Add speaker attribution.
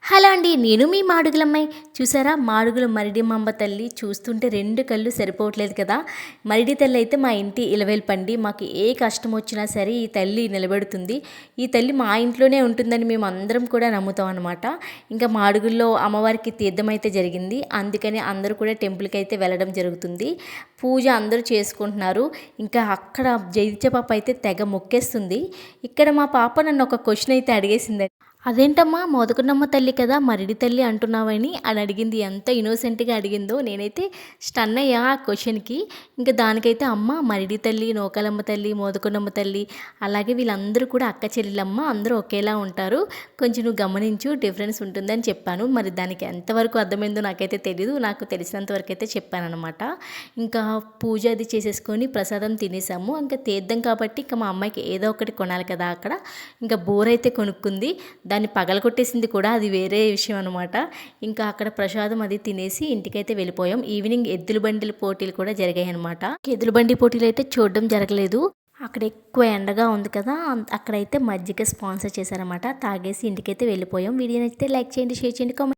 Speaker 1: Hello అండి. నేను మీ మాడుగులమ్మాయి. చూసారా మాడుగుల మరిడిమాంబ తల్లి చూస్తుంటే 2 కళ్ళు సరిపోవట్లేదు కదా! మరిడి తల్లి అయితే మా ఇంటి ఇలవేల్పండి. మాకు ఏ కష్టం వచ్చినా సరే ఈ తల్లి నిలబెడుతుంది. ఈ తల్లి మా ఇంట్లోనే ఉంటుందని మేమందరం కూడా నమ్ముతాం అనమాట. ఇంకా మాడుగుల్లో అమ్మవారికి తీర్థం అయితే జరిగింది. అందుకని అందరూ కూడా టెంపుల్‌కి అయితే వెళ్ళడం జరుగుతుంది. పూజ అందరూ చేసుకుంటున్నారు. ఇంకా అక్కడ జైత్య పాప అయితే తెగ మొక్కేస్తుంది. ఇక్కడ మా పాప నన్ను ఒక క్వెషన్ అయితే అడిగేసిందండి. "అదేంటమ్మా మోదకున్నమ్మ తల్లి కదా! మరిడి తల్లి అంటున్నావని" అని అడిగింది. ఎంత ఇన్నోసెంట్‌గా అడిగిందో నేనైతే స్టన్ అయ్యా ఆ క్వెషన్‌కి. ఇంక దానికైతే అమ్మ మరిడి తల్లి, నూకాలమ్మ తల్లి, మోదకున్నమ్మ తల్లి అలాగే వీళ్ళందరూ కూడా అక్క చెల్లెలమ్మ అందరూ ఒకేలా ఉంటారు. కొంచెం నువ్వు గమనించు డిఫరెన్స్ ఉంటుందని చెప్పాను. మరి దానికి ఎంతవరకు అర్థమైందో నాకైతే తెలీదు. నాకు తెలిసినంత వరకైతే చెప్పాననమాట. ఇంకా పూజ అది చేసేసుకొని ప్రసాదం తినేసాము. ఇంకా తీర్థం కాబట్టి ఇంక మా అమ్మాయికి ఏదో ఒకటి కొనాలి కదా అక్కడ. ఇంకా బోరైతే కొనుక్కుంది. దాన్ని పగలగొట్టేసింది కూడా, అది వేరే విషయం అనమాట. ఇంకా అక్కడ ప్రసాదం అది తినేసి ఇంటికైతే వెళ్ళిపోయాం. ఈవినింగ్ ఎద్దుల బండిల పోటీలు కూడా జరిగాయనమాట. ఎద్దుల బండి పోటీలు అయితే చూడడం జరగలేదు. అక్కడ ఎక్కువ ఎండగా ఉంది కదా, అక్కడైతే మజ్జిగ స్పాన్సర్ చేశారనమాట. తాగేసి ఇంటికైతే వెళ్ళిపోయాం. వీడియోనైతే లైక్ చేయండి, షేర్ చేయండి, కామెంట్